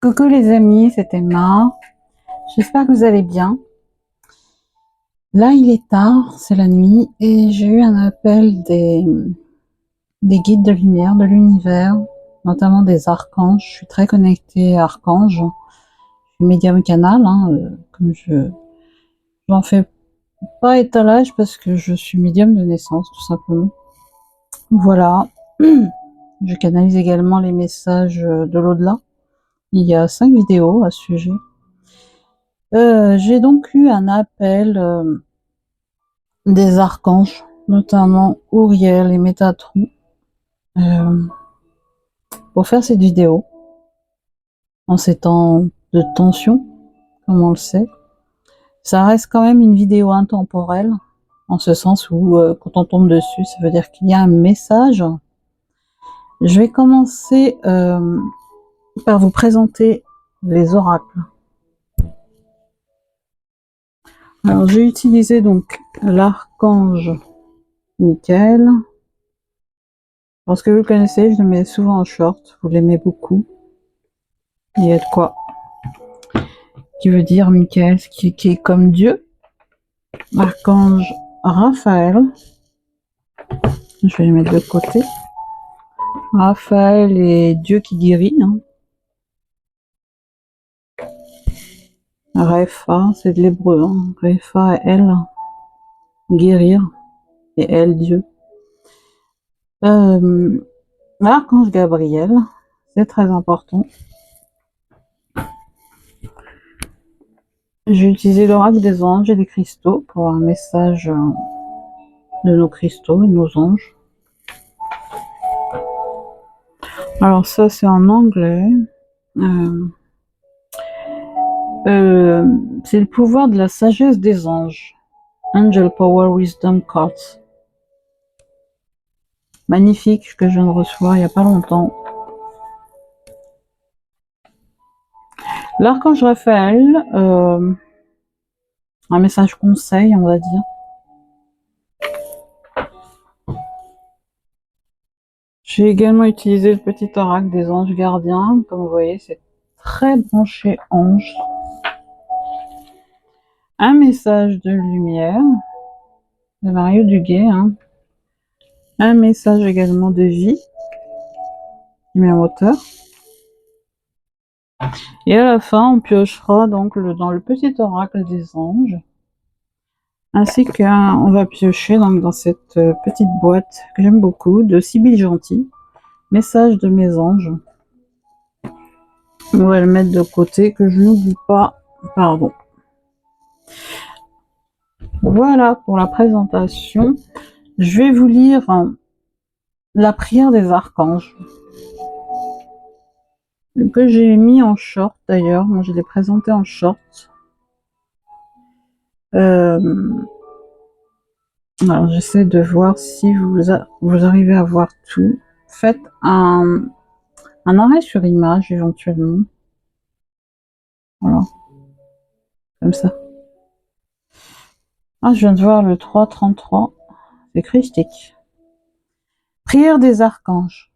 Coucou les amis, c'est Emma. J'espère que vous allez bien. Là, il est tard, c'est la nuit, et j'ai eu un appel des guides de lumière, de l'univers, notamment des archanges. Je suis très connectée à archanges. Je suis médium canal, comme j'en fais pas étalage parce que je suis médium de naissance, tout simplement. Voilà. Je canalise également les messages de l'au-delà. Il y a 5 vidéos à ce sujet. J'ai donc eu un appel des archanges, notamment Uriel et Métatron, euh, pour faire cette vidéo en ces temps de tension, comme on le sait. Ça reste quand même une vidéo intemporelle, en ce sens où quand on tombe dessus, ça veut dire qu'il y a un message. Je vais commencer par vous présenter les oracles. Alors j'ai utilisé donc l'archange Michael. Je pense que vous le connaissez, je le mets souvent en short, vous l'aimez beaucoup. Il y a de quoi. Qui veut dire Michael, qui est comme Dieu. L'archange Raphaël. Je vais le mettre de côté. Raphaël est Dieu qui guérit. Repha, c'est de l'hébreu. Repha, elle, guérir. Et elle, Dieu. L'archange Gabriel, c'est très important. J'ai utilisé l'oracle des anges et des cristaux pour un message de nos cristaux et de nos anges. Alors ça, c'est en anglais. C'est le pouvoir de la sagesse des anges. Angel Power Wisdom Cards. Magnifique, que je viens de recevoir il n'y a pas longtemps. L'archange Raphaël, un message conseil, on va dire. J'ai également utilisé le petit oracle des anges gardiens. Comme vous voyez, c'est très branché ange. Un message de lumière de Mario Duguay. Un message également de vie qui met en hauteur. Et à la fin, on piochera donc dans le petit oracle des anges. Ainsi qu'on va piocher donc dans cette petite boîte que j'aime beaucoup, de Sibylle Gentil. Message de mes anges. On va le mettre de côté, que je n'oublie pas. Pardon. Voilà pour la présentation. Je vais vous lire la prière des archanges. Que j'ai mis en short d'ailleurs. Moi, je l'ai présenté en short. Alors, j'essaie de voir si vous arrivez à voir tout. Faites un arrêt sur image éventuellement. Voilà. Comme ça. Ah, je viens de voir le 333. C'est christique. Prière des archanges.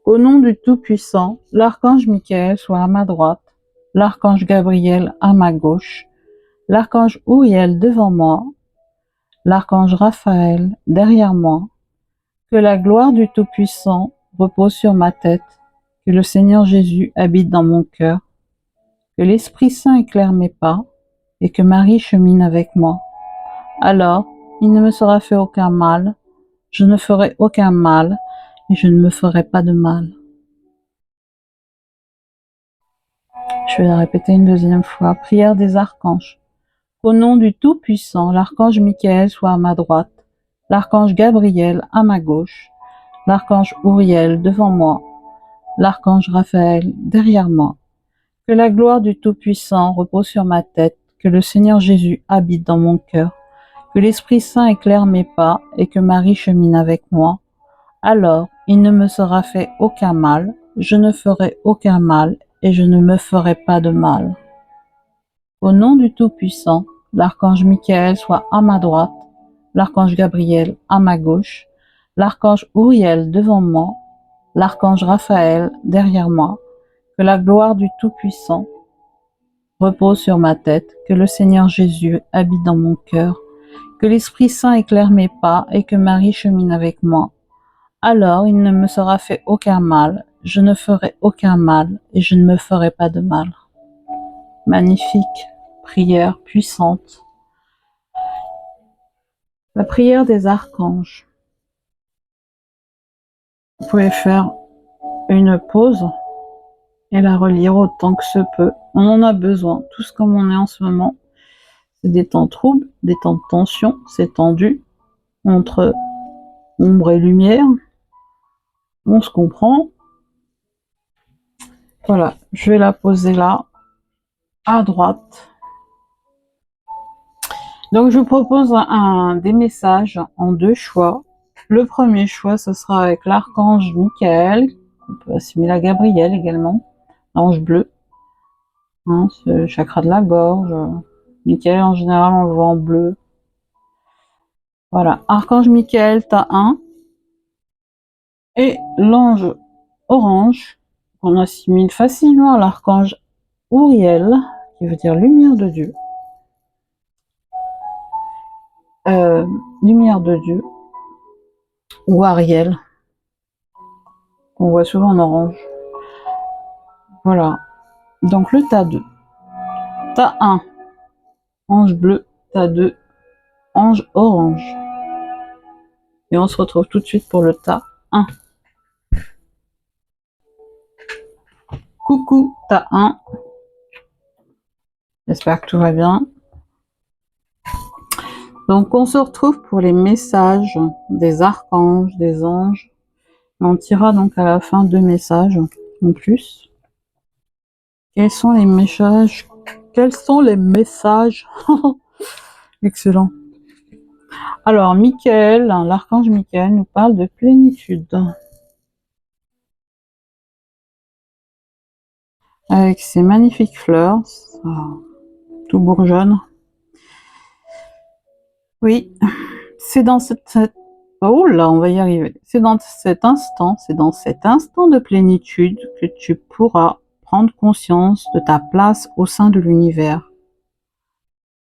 Au nom du Tout-Puissant, l'archange Michael soit à ma droite, l'archange Gabriel à ma gauche, l'archange Uriel devant moi, l'archange Raphaël derrière moi, que la gloire du Tout-Puissant repose sur ma tête, que le Seigneur Jésus habite dans mon cœur, que l'Esprit Saint éclaire mes pas, et que Marie chemine avec moi. Alors, il ne me sera fait aucun mal, je ne ferai aucun mal, et je ne me ferai pas de mal. Je vais la répéter une deuxième fois. Prière des archanges. Au nom du Tout-Puissant, l'archange Michael soit à ma droite, l'archange Gabriel à ma gauche, l'archange Uriel devant moi, l'archange Raphaël derrière moi. Que la gloire du Tout-Puissant repose sur ma tête, que le Seigneur Jésus habite dans mon cœur, que l'Esprit Saint éclaire mes pas et que Marie chemine avec moi. Alors, il ne me sera fait aucun mal, je ne ferai aucun mal et je ne me ferai pas de mal. Au nom du Tout-Puissant, l'archange Michael soit à ma droite, l'archange Gabriel à ma gauche, l'archange Uriel devant moi, l'archange Raphaël derrière moi, que que la gloire du Tout-Puissant repose sur ma tête, que le Seigneur Jésus habite dans mon cœur, que l'Esprit Saint éclaire mes pas et que Marie chemine avec moi. Alors il ne me sera fait aucun mal, je ne ferai aucun mal et je ne me ferai pas de mal. Magnifique prière puissante. La prière des archanges. Vous pouvez faire une pause et la relire autant que se peut. On en a besoin, tous comme on est en ce moment. C'est des temps troubles, des temps de tension, c'est tendu entre ombre et lumière. On se comprend. Voilà, je vais la poser là, à droite. Donc je vous propose des messages en 2 choix. Le premier choix, ce sera avec l'archange Michael. On peut assimiler à Gabriel également, l'ange bleu, hein, ce chakra de la gorge. Michael, en général, on le voit en bleu. Voilà, archange Michael, t'as un. Et l'ange orange, qu'on assimile facilement à l'archange Uriel, qui veut dire lumière de Dieu. Lumière de Dieu, ou Ariel, qu'on voit souvent en orange. Voilà. Donc le tas 2. Tas 1, ange bleu. Tas 2, ange orange. Et on se retrouve tout de suite pour le tas 1. Coucou, tas 1. J'espère que tout va bien. Donc on se retrouve pour les messages des archanges, des anges. On tirera donc à la fin 2 messages en plus. Quels sont les messages? Quels sont les messages? Excellent. Alors, Michael, l'archange Michael nous parle de plénitude. Avec ses magnifiques fleurs, ça, tout bourgeonne. Oui, c'est dans oh là, on va y arriver. C'est dans cet instant de plénitude que tu pourras prendre conscience de ta place au sein de l'univers.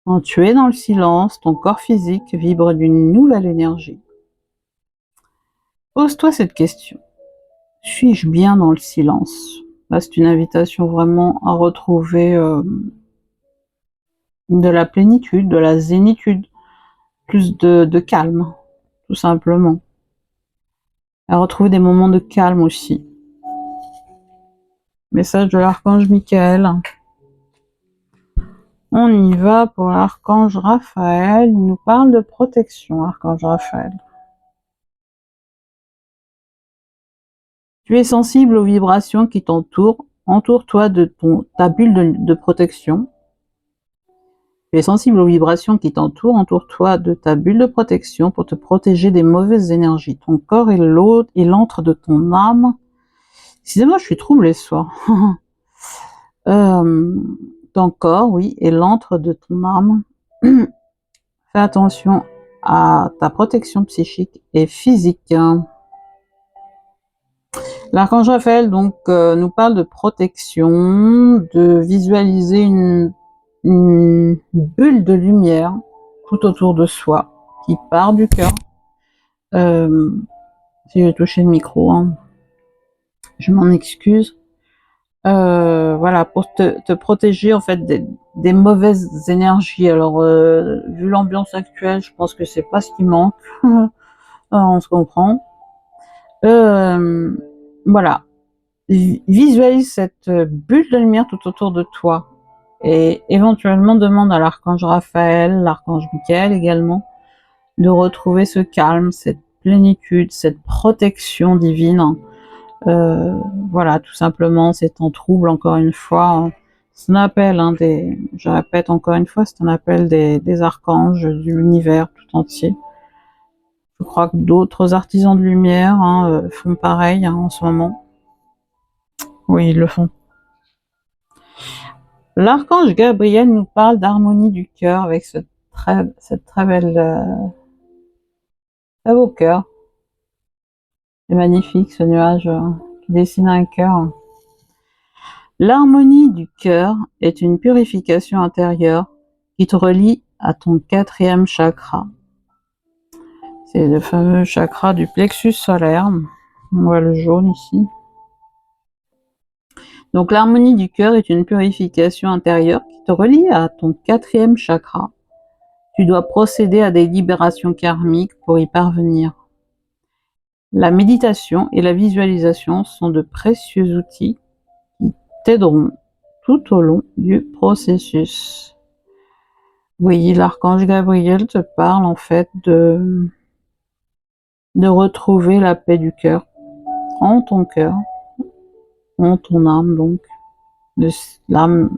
Quand tu es dans le silence, ton corps physique vibre d'une nouvelle énergie. Pose-toi cette question. Suis-je bien dans le silence? Là, c'est une invitation vraiment à retrouver de la plénitude, de la zénitude, plus de calme, tout simplement. À retrouver des moments de calme aussi. Message de l'archange Michael. On y va pour l'archange Raphaël. Il nous parle de protection, archange Raphaël. Tu es sensible aux vibrations qui t'entourent. Entoure-toi de ta bulle de protection. Tu es sensible aux vibrations qui t'entourent. Entoure-toi de ta bulle de protection pour te protéger des mauvaises énergies. Ton corps est l'antre de ton âme. Excusez-moi, je suis troublée ce soir. Ton corps, oui, est l'antre de ton âme. Fais attention à ta protection psychique et physique. L'archange Raphaël donc nous parle de protection, de visualiser une bulle de lumière tout autour de soi qui part du cœur. Si j'ai touché le micro, hein, je m'en excuse. Voilà, pour te protéger en fait des mauvaises énergies. Alors, vu l'ambiance actuelle, je pense que c'est pas ce qui manque. On se comprend. Voilà. Visualise cette bulle de lumière tout autour de toi et éventuellement demande à l'archange Raphaël, l'archange Michael également, de retrouver ce calme, cette plénitude, cette protection divine. Voilà, tout simplement, c'est un trouble, encore une fois. C'est un appel, je répète encore une fois, c'est un appel des archanges, de l'univers tout entier. Je crois que d'autres artisans de lumière font pareil en ce moment. Oui, ils le font. L'archange Gabriel nous parle d'harmonie du cœur avec cette très belle, très beau cœur. C'est magnifique ce nuage qui dessine un cœur. L'harmonie du cœur est une purification intérieure qui te relie à ton 4e chakra. C'est le fameux chakra du plexus solaire. On voit le jaune ici. Donc l'harmonie du cœur est une purification intérieure qui te relie à ton 4e chakra. Tu dois procéder à des libérations karmiques pour y parvenir. La méditation et la visualisation sont de précieux outils qui t'aideront tout au long du processus. Oui, l'archange Gabriel te parle en fait de retrouver la paix du cœur, en ton âme donc. L'âme,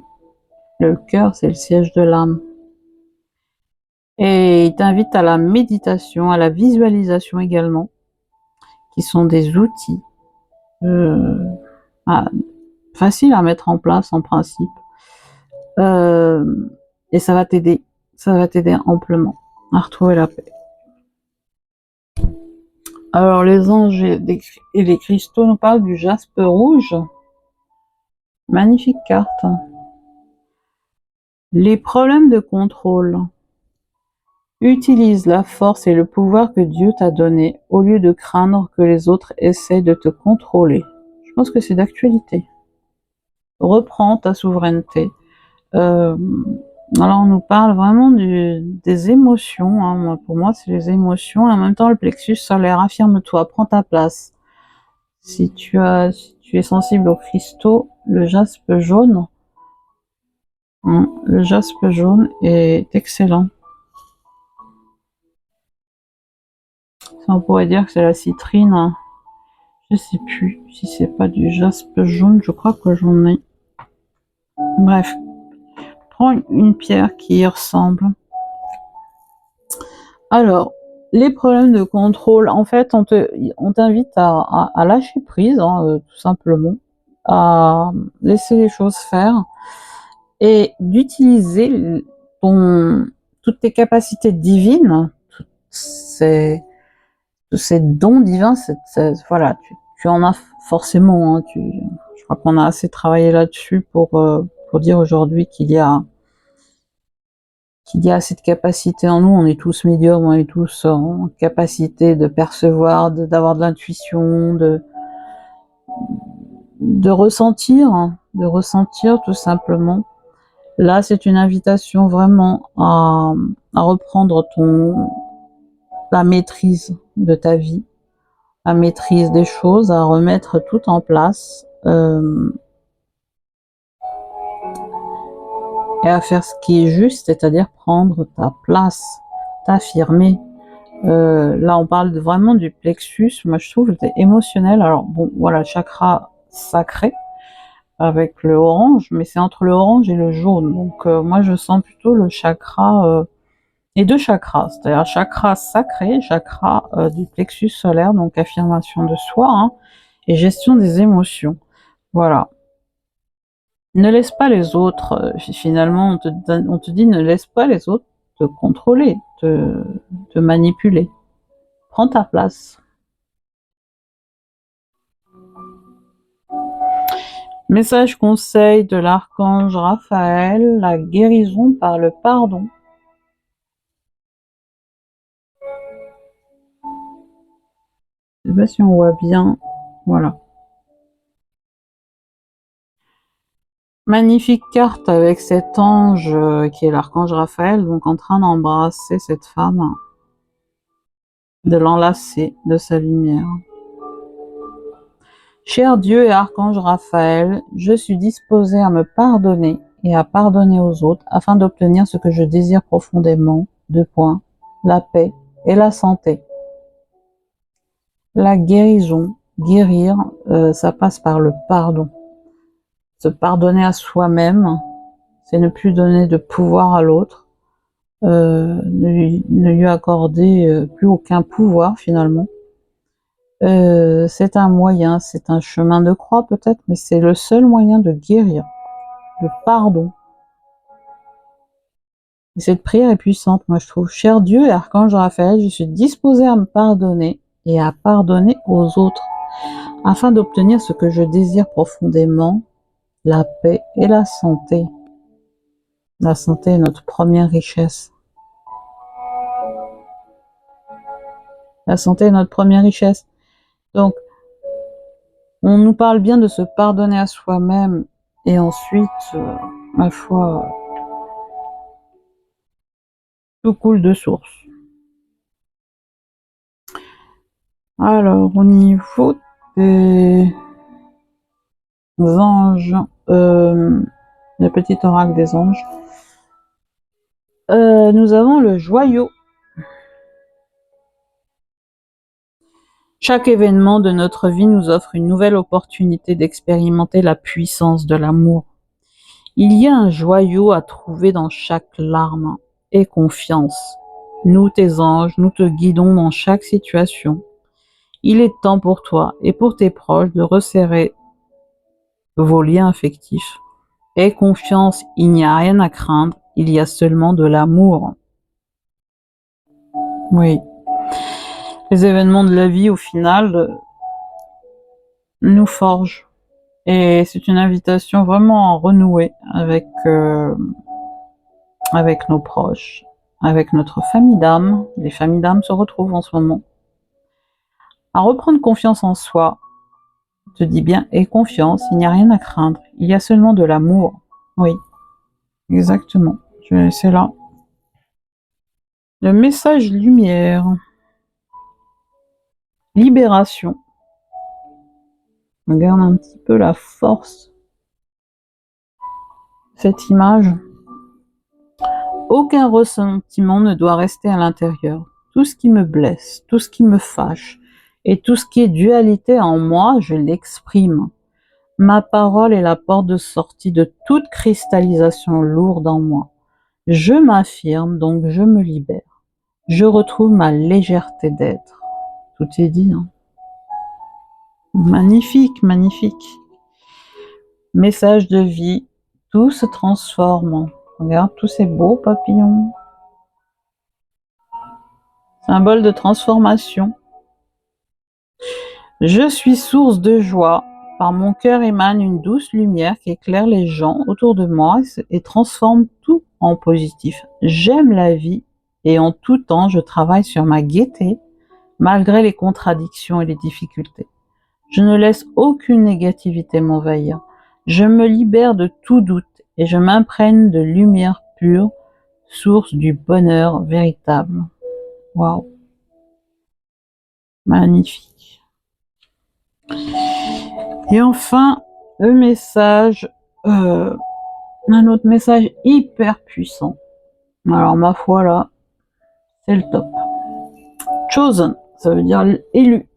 le cœur, c'est le siège de l'âme. Et il t'invite à la méditation, à la visualisation également, qui sont des outils faciles à mettre en place en principe. Et ça va t'aider amplement à retrouver la paix. Alors les anges et les cristaux nous parlent du jaspe rouge. Magnifique carte. Les problèmes de contrôle. Utilise la force et le pouvoir que Dieu t'a donné au lieu de craindre que les autres essaient de te contrôler. Je pense que c'est d'actualité. Reprends ta souveraineté. Alors on nous parle vraiment des émotions. Hein. Pour moi, c'est les émotions. Et en même temps, le plexus solaire, affirme-toi, prends ta place. Si tu es sensible aux cristaux, le jaspe jaune, est excellent. On pourrait dire que c'est la citrine. Je sais plus si c'est pas du jaspe jaune. Je crois que j'en ai. Bref, prends une pierre qui y ressemble. Alors, les problèmes de contrôle, en fait, on t'invite à lâcher prise, hein, tout simplement, à laisser les choses faire et d'utiliser toutes tes capacités divines, tous ces dons divins. Voilà, tu en as forcément. Hein, je crois qu'on a assez travaillé là-dessus pour dire aujourd'hui qu'il y a cette capacité en nous. On est tous médiums, on est tous en capacité de percevoir, d'avoir de l'intuition, de ressentir tout simplement. Là, c'est une invitation vraiment à reprendre la maîtrise de ta vie, la maîtrise des choses, à remettre tout en place et à faire ce qui est juste, c'est-à-dire prendre ta place, t'affirmer. Là, on parle vraiment du plexus. Moi, je trouve que c'est émotionnel. Alors, bon, voilà, chakra sacré avec le orange, mais c'est entre le orange et le jaune. Donc, moi, je sens plutôt le chakra, les deux chakras, c'est-à-dire chakra sacré, chakra du plexus solaire, donc affirmation de soi, hein, et gestion des émotions. Voilà. Ne laisse pas les autres, finalement, on te dit ne laisse pas les autres te contrôler, te manipuler. Prends ta place. Message conseil de l'archange Raphaël, la guérison par le pardon. Je sais pas si on voit bien. Voilà. Magnifique carte avec cet ange qui est l'archange Raphaël, donc en train d'embrasser cette femme, de l'enlacer de sa lumière. Cher Dieu et archange Raphaël, je suis disposé à me pardonner et à pardonner aux autres afin d'obtenir ce que je désire profondément. 2 points. La paix et la santé. La guérison, guérir, ça passe par le pardon. Se pardonner à soi-même, c'est ne plus donner de pouvoir à l'autre, ne lui accorder plus aucun pouvoir finalement. C'est un moyen, c'est un chemin de croix peut-être, mais c'est le seul moyen de guérir, le pardon. Et cette prière est puissante, moi je trouve. Cher Dieu et archange Raphaël, je suis disposé à me pardonner et à pardonner aux autres, afin d'obtenir ce que je désire profondément. la paix et la santé. La santé est notre première richesse. La santé est notre première richesse. Donc, on nous parle bien de se pardonner à soi-même et ensuite, ma foi, tout coule de source. Alors, au niveau des anges, le petit oracle des anges, nous avons le joyau. Chaque événement de notre vie nous offre une nouvelle opportunité d'expérimenter la puissance de l'amour. Il y a un joyau à trouver dans chaque larme. Aie confiance. Nous, tes anges, nous te guidons dans chaque situation. Il est temps pour toi et pour tes proches de resserrer vos liens affectifs. Aie confiance, il n'y a rien à craindre, il y a seulement de l'amour. Oui. Les événements de la vie, au final, nous forgent. Et c'est une invitation vraiment à renouer avec nos proches, avec notre famille d'âme. Les familles d'âme se retrouvent en ce moment. À reprendre confiance en soi. Je te dis bien, aie confiance, il n'y a rien à craindre. Il y a seulement de l'amour. Oui, exactement. Je vais laisser là. Le message lumière. Libération. Regarde un petit peu la force de cette image. Aucun ressentiment ne doit rester à l'intérieur. Tout ce qui me blesse, tout ce qui me fâche et tout ce qui est dualité en moi, je l'exprime. Ma parole est la porte de sortie de toute cristallisation lourde en moi. Je m'affirme, donc je me libère. Je retrouve ma légèreté d'être. Tout est dit. Hein. Magnifique, magnifique. Message de vie. Tout se transforme. Regarde tous ces beaux papillons. Symbole de transformation. Je suis source de joie. Par mon cœur émane une douce lumière qui éclaire les gens autour de moi et transforme tout en positif. J'aime la vie et en tout temps je travaille sur ma gaieté malgré les contradictions et les difficultés. Je ne laisse aucune négativité m'envahir. Je me libère de tout doute et je m'imprègne de lumière pure, source du bonheur véritable. Waouh! Magnifique. Et enfin, le message, un autre message hyper puissant. Alors ma foi là, c'est le top. Chosen, ça veut dire élu.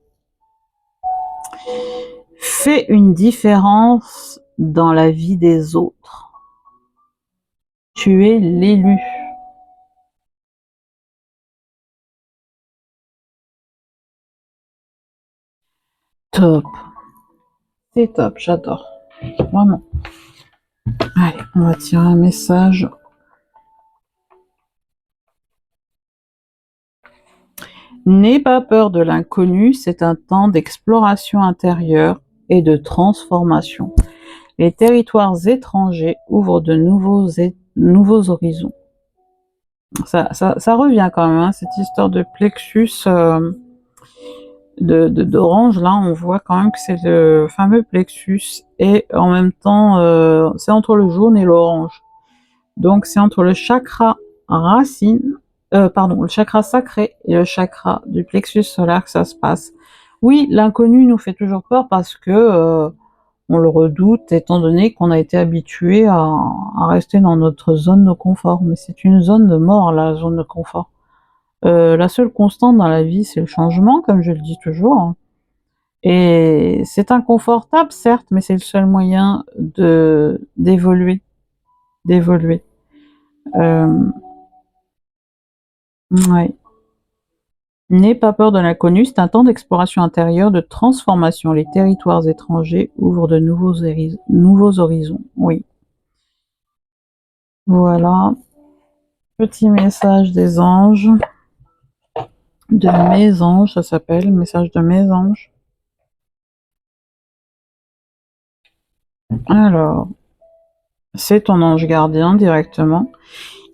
Fais une différence dans la vie des autres. Tu es l'élu. Top. C'est top, j'adore. Vraiment. Allez, on va tirer un message. N'aie pas peur de l'inconnu, c'est un temps d'exploration intérieure et de transformation. Les territoires étrangers ouvrent de nouveaux horizons. Ça revient quand même, hein, cette histoire de plexus d'orange. Là, on voit quand même que c'est le fameux plexus et en même temps, c'est entre le jaune et l'orange. Donc, c'est entre le chakra racine, le chakra sacré et le chakra du plexus solaire que ça se passe. Oui, l'inconnu nous fait toujours peur parce que on le redoute étant donné qu'on a été habitué à rester dans notre zone de confort. Mais c'est une zone de mort, la zone de confort. La seule constante dans la vie, c'est le changement, comme je le dis toujours. Et c'est inconfortable, certes, mais c'est le seul moyen d'évoluer. Ouais. N'aie pas peur de l'inconnu, c'est un temps d'exploration intérieure, de transformation. Les territoires étrangers ouvrent de nouveaux horizons. Oui. Voilà. Petit message des anges. De mes anges, ça s'appelle. Message de mes anges. Alors, c'est ton ange gardien directement.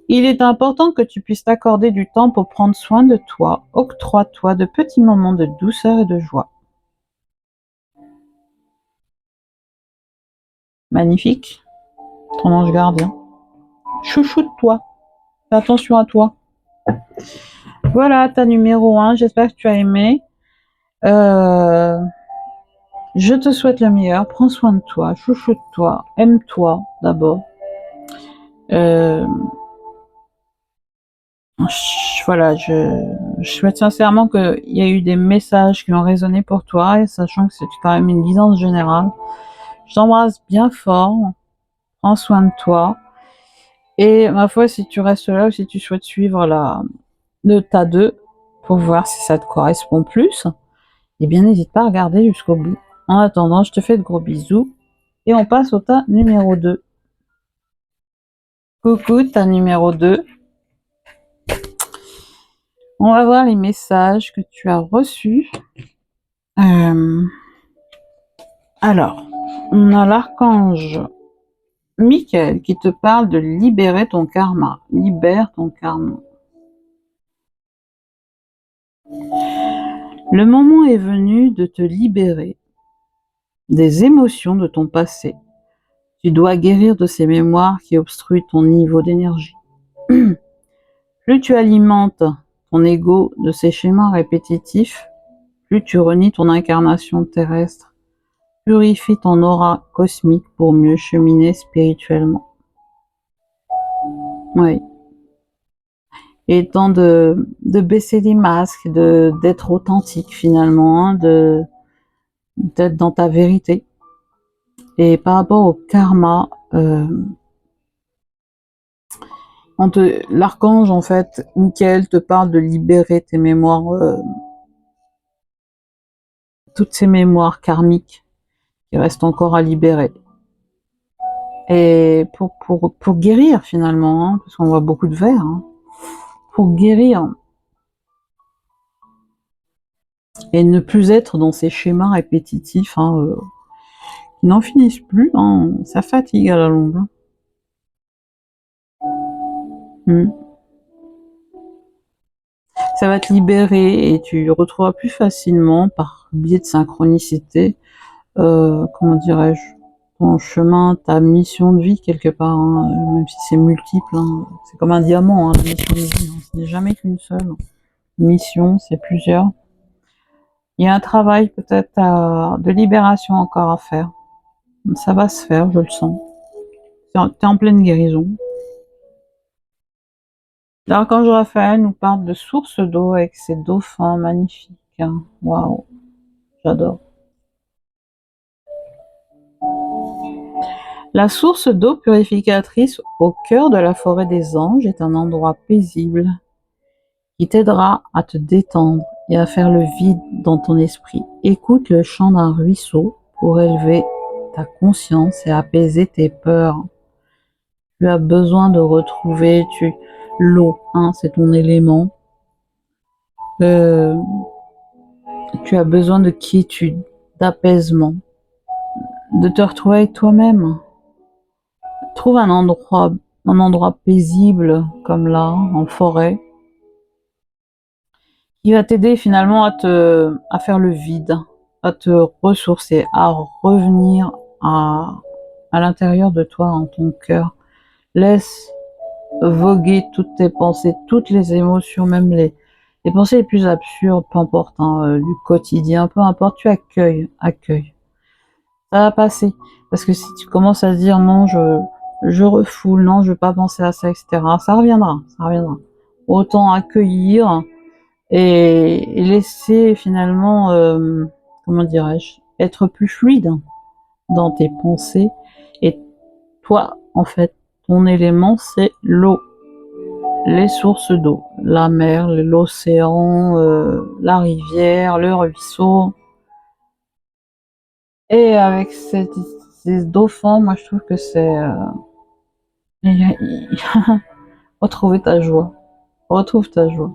Il est important que tu puisses t'accorder du temps pour prendre soin de toi. Octroie-toi de petits moments de douceur et de joie. Magnifique, ton ange gardien. Chouchoute-toi. Fais attention à toi. Voilà ta numéro 1. J'espère que tu as aimé. Je te souhaite le meilleur. Prends soin de toi. Chouchoute-toi. Aime-toi d'abord. Euh, voilà, je souhaite sincèrement qu'il y ait eu des messages qui ont résonné pour toi, et sachant que c'est quand même une guidance générale. Je t'embrasse bien fort. Prends soin de toi. Et ma foi, si tu restes là ou si tu souhaites suivre le tas 2 pour voir si ça te correspond plus, eh bien, n'hésite pas à regarder jusqu'au bout. En attendant, je te fais de gros bisous et on passe au tas numéro 2. Coucou, tas numéro 2. On va voir les messages que tu as reçus. Alors, on a l'archange Michael qui te parle de libérer ton karma. Libère ton karma. Le moment est venu de te libérer des émotions de ton passé. Tu dois guérir de ces mémoires qui obstruent ton niveau d'énergie. Plus tu alimentes ton ego de ces schémas répétitifs, plus tu renies ton incarnation terrestre. Purifie ton aura cosmique pour mieux cheminer spirituellement. Oui. Et temps de baisser les masques, d'être authentique finalement, hein, d'être dans ta vérité. Et par rapport au karma, l'archange en fait, Michael te parle de libérer tes mémoires, toutes ces mémoires karmiques qui restent encore à libérer. Et pour guérir finalement, hein, parce qu'on voit beaucoup de verre, hein, pour guérir et ne plus être dans ces schémas répétitifs, hein, qui n'en finissent plus, hein, ça fatigue à la longue. Hein. Ça va te libérer et tu retrouveras plus facilement, par biais de synchronicité, comment dirais-je, ton chemin, ta mission de vie quelque part, hein, même si c'est multiple. Hein. C'est comme un diamant, hein, la mission de vie. Hein. Ce n'est jamais qu'une seule mission, c'est plusieurs. Il y a un travail peut-être de libération encore à faire. Ça va se faire, je le sens. T'es en pleine guérison. L'archange Raphaël nous parle de source d'eau avec ses dauphins magnifiques. Hein. Waouh, j'adore. La source d'eau purificatrice au cœur de la forêt des anges est un endroit paisible qui t'aidera à te détendre et à faire le vide dans ton esprit. Écoute le chant d'un ruisseau pour élever ta conscience et apaiser tes peurs. Tu as besoin de retrouver l'eau, hein, c'est ton élément. Tu as besoin de quiétude, d'apaisement, de te retrouver avec toi-même. Trouve un endroit paisible comme là, en forêt, qui va t'aider finalement à faire le vide, à te ressourcer, à revenir à l'intérieur de toi, en ton cœur. Laisse voguer toutes tes pensées, toutes les émotions, même les pensées les plus absurdes, peu importe, hein, du quotidien, peu importe, tu accueilles. Ça va passer. Parce que si tu commences à se dire non, je refoule, non, je veux pas penser à ça, etc., ça reviendra, ça reviendra. Autant accueillir et laisser finalement, comment dirais-je, être plus fluide dans tes pensées. Et toi, en fait, ton élément, c'est l'eau. Les sources d'eau, la mer, l'océan, la rivière, le ruisseau. Et avec ces dauphins, moi je trouve que c'est retrouver ta joie. Retrouve ta joie.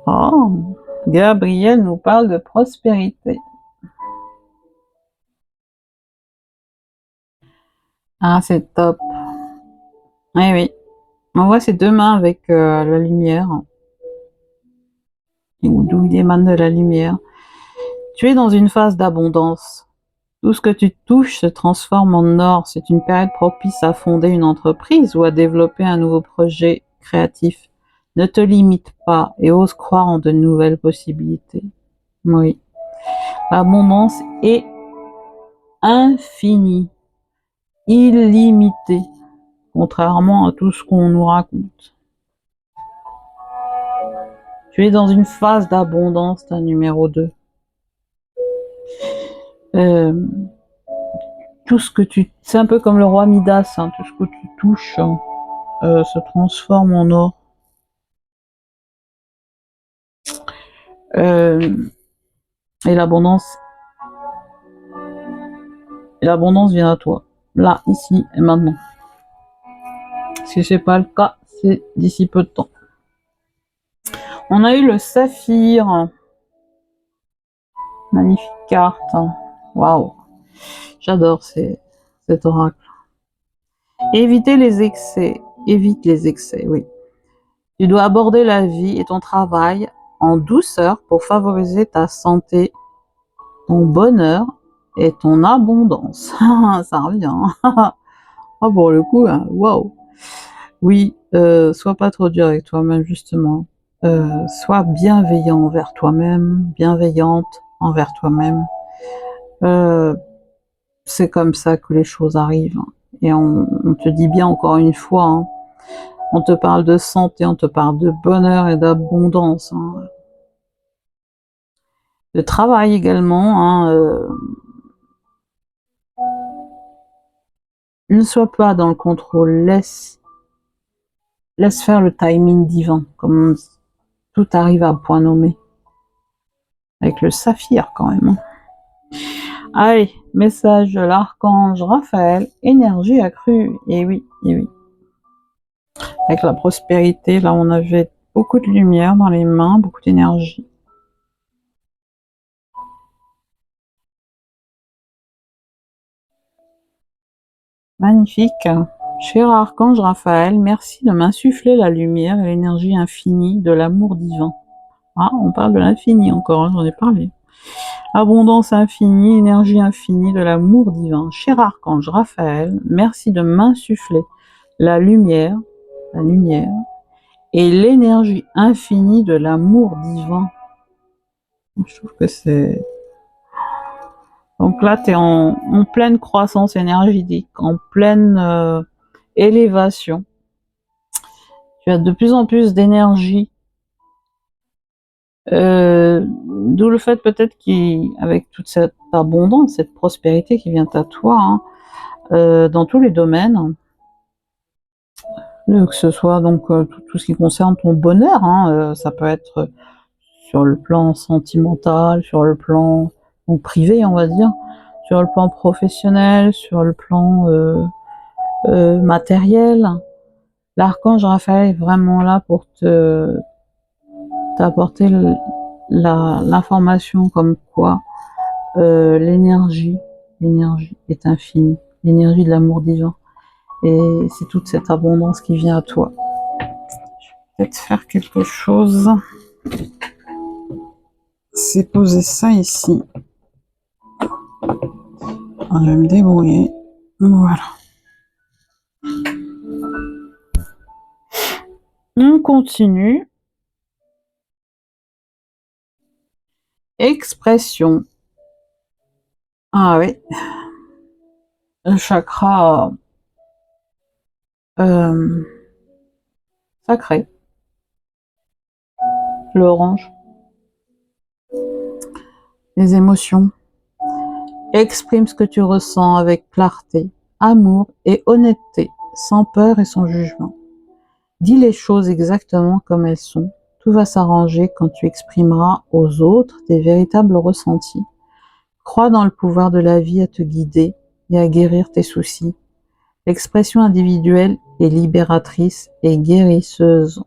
Oh, Gabriel nous parle de prospérité. Ah, c'est top. Oui, oui. On voit ces deux mains avec la lumière, d'où il émane de la lumière. Tu es dans une phase d'abondance. Tout ce que tu touches se transforme en or. C'est une période propice à fonder une entreprise ou à développer un nouveau projet créatif. Ne te limite pas et ose croire en de nouvelles possibilités. Oui. L'abondance est infinie, illimitée, contrairement à tout ce qu'on nous raconte. Tu es dans une phase d'abondance, ta numéro 2. Euh, tout ce que tu... C'est un peu comme le roi Midas, hein, tout ce que tu touches se transforme en or. Euh, et l'abondance vient à toi, là, ici et maintenant. Si c'est pas le cas, c'est d'ici peu de temps. On a eu le saphir, magnifique carte. Waouh, j'adore cet oracle. Éviter les excès, évite les excès, oui. Tu dois aborder la vie et ton travail en douceur pour favoriser ta santé, ton bonheur et ton abondance. Ça revient. Ah, pour le coup, waouh. Oui, sois pas trop dur avec toi-même, justement. Sois bienveillant envers toi-même, bienveillante envers toi-même. Euh, c'est comme ça que les choses arrivent. Et on te dit bien encore une fois, hein, on te parle de santé, on te parle de bonheur et d'abondance. Hein. De travail également. Hein, ne sois pas dans le contrôle, laisse faire le timing divin, comme tout arrive à point nommé. Avec le saphir quand même. Hein. Allez, message de l'archange Raphaël, énergie accrue. Et oui, et oui. Avec la prospérité, là on avait beaucoup de lumière dans les mains, beaucoup d'énergie. Magnifique. Cher archange Raphaël, merci de m'insuffler la lumière et l'énergie infinie de l'amour divin. Ah, on parle de l'infini encore, hein, j'en ai parlé. Abondance infinie, énergie infinie de l'amour divin. Cher archange Raphaël, merci de m'insuffler la lumière et l'énergie infinie de l'amour divin. Je trouve que c'est... Donc là, tu es en pleine croissance énergétique, en pleine élévation. Tu as de plus en plus d'énergie. D'où le fait peut-être qu'avec toute cette abondance, cette prospérité qui vient à toi, hein, dans tous les domaines, que ce soit donc tout ce qui concerne ton bonheur, hein, ça peut être sur le plan sentimental, sur le plan donc, privé, on va dire, sur le plan professionnel, sur le plan matériel. L'archange Raphaël est vraiment là pour t'apporter l'information comme quoi l'énergie est infinie, l'énergie de l'amour divin. Et c'est toute cette abondance qui vient à toi. Je vais peut-être faire quelque chose. C'est poser ça ici. Je vais me débrouiller. Voilà. On continue. Expression. Ah oui. Le chakra euh, sacré. L'orange. Les émotions. Exprime ce que tu ressens avec clarté, amour et honnêteté, sans peur et sans jugement. Dis les choses exactement comme elles sont. Tout va s'arranger quand tu exprimeras aux autres tes véritables ressentis. Crois dans le pouvoir de la vie à te guider et à guérir tes soucis. L'expression individuelle est libératrice et guérisseuse.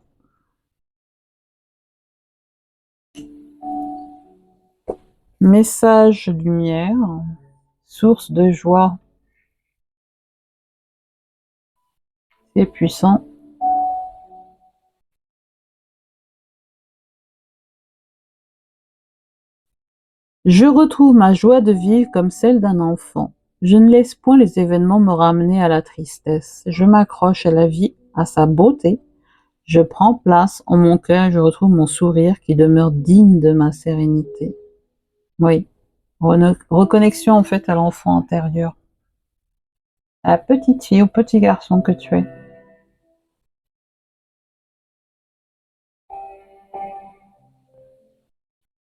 Message lumière, source de joie. C'est puissant. Je retrouve ma joie de vivre comme celle d'un enfant. Je ne laisse point les événements me ramener à la tristesse. Je m'accroche à la vie, à sa beauté. Je prends place en mon cœur et je retrouve mon sourire qui demeure digne de ma sérénité. Oui, reconnexion en fait à l'enfant intérieur, à la petite fille, au petit garçon que tu es.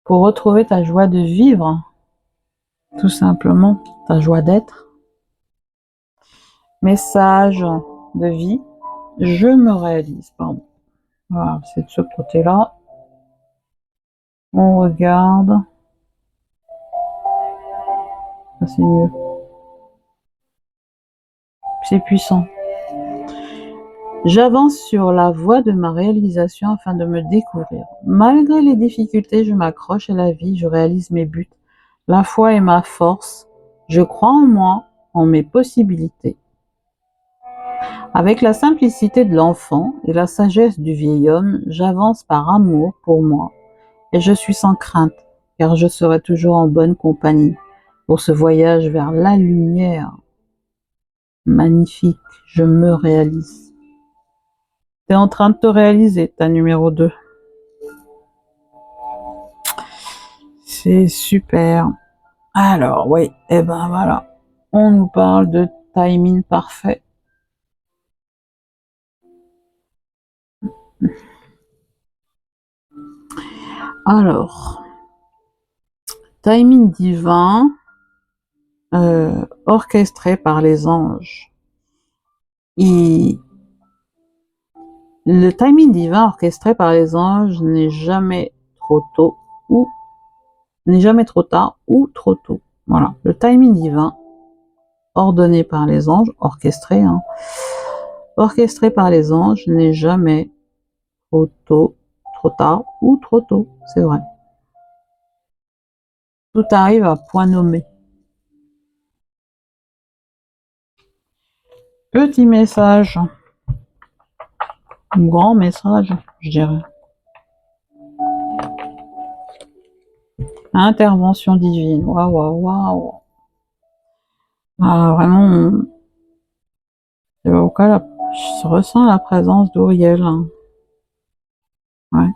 Pour retrouver ta joie de vivre, tout simplement, ta joie d'être. Message de vie, je me réalise, pardon. Voilà, c'est de ce côté-là. On regarde. Ça, c'est mieux. C'est puissant. J'avance sur la voie de ma réalisation afin de me découvrir. Malgré les difficultés, je m'accroche à la vie, je réalise mes buts. La foi est ma force. Je crois en moi, en mes possibilités. Avec la simplicité de l'enfant et la sagesse du vieil homme, j'avance par amour pour moi. Et je suis sans crainte, car je serai toujours en bonne compagnie pour ce voyage vers la lumière. Magnifique, je me réalise. Tu es en train de te réaliser, ta numéro 2. C'est super. Alors, oui, et ben voilà. On nous parle de timing parfait. Alors, timing divin, orchestré par les anges. Le timing divin orchestré par les anges n'est jamais trop tôt ou n'est jamais trop tard ou trop tôt. Voilà, le timing divin ordonné par les anges, orchestré, orchestré par les anges n'est jamais trop tôt, trop tard ou trop tôt, c'est vrai. Tout arrive à point nommé. Petit message, grand message, je dirais. Intervention divine, waouh, waouh, waouh. Ah, vraiment, je ressens la présence d'Uriel. Ouais.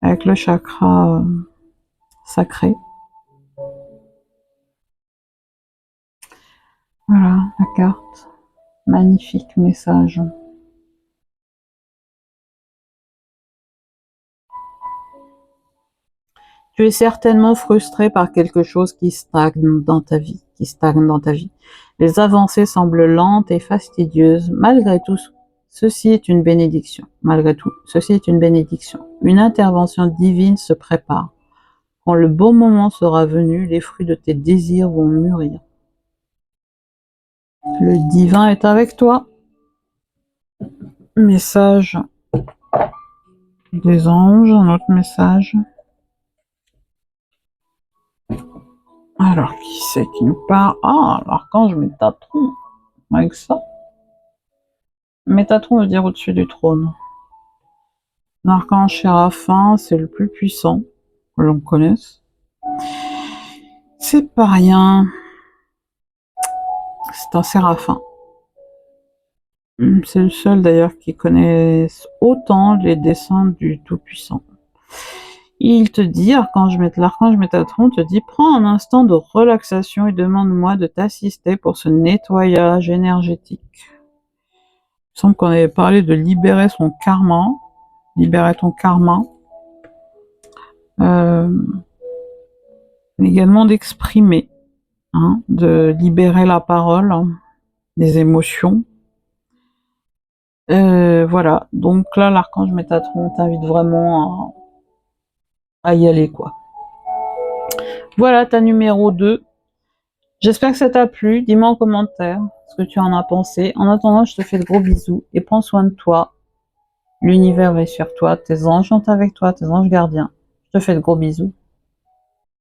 Avec le chakra sacré. Voilà, la carte. Magnifique message. Tu es certainement frustré par quelque chose qui stagne dans ta vie, Les avancées semblent lentes et fastidieuses. Malgré tout, ceci est une bénédiction. Malgré tout, ceci est une bénédiction. Une intervention divine se prépare. Quand le bon moment sera venu, les fruits de tes désirs vont mûrir. Le divin est avec toi. Message des anges, un autre message. Alors, qui c'est qui nous parle? Ah, l'archange Métatron. Avec ça. Métatron veut dire au-dessus du trône. L'archange Séraphin, c'est le plus puissant que l'on connaisse. C'est pas rien. C'est un Séraphin. C'est le seul d'ailleurs qui connaisse autant les desseins du Tout-Puissant. Il te dit, l'archange Métatron te dit, prends un instant de relaxation et demande-moi de t'assister pour ce nettoyage énergétique. Il semble qu'on avait parlé de libérer son karma, libérer ton karma, également d'exprimer, de libérer la parole, des émotions. Voilà, donc là l'archange Métatron t'invite vraiment à y aller, quoi. Voilà ta numéro 2. J'espère que ça t'a plu. Dis-moi en commentaire ce que tu en as pensé. En attendant, je te fais de gros bisous et prends soin de toi. L'univers est sur toi, tes anges sont avec toi, tes anges gardiens. Je te fais de gros bisous.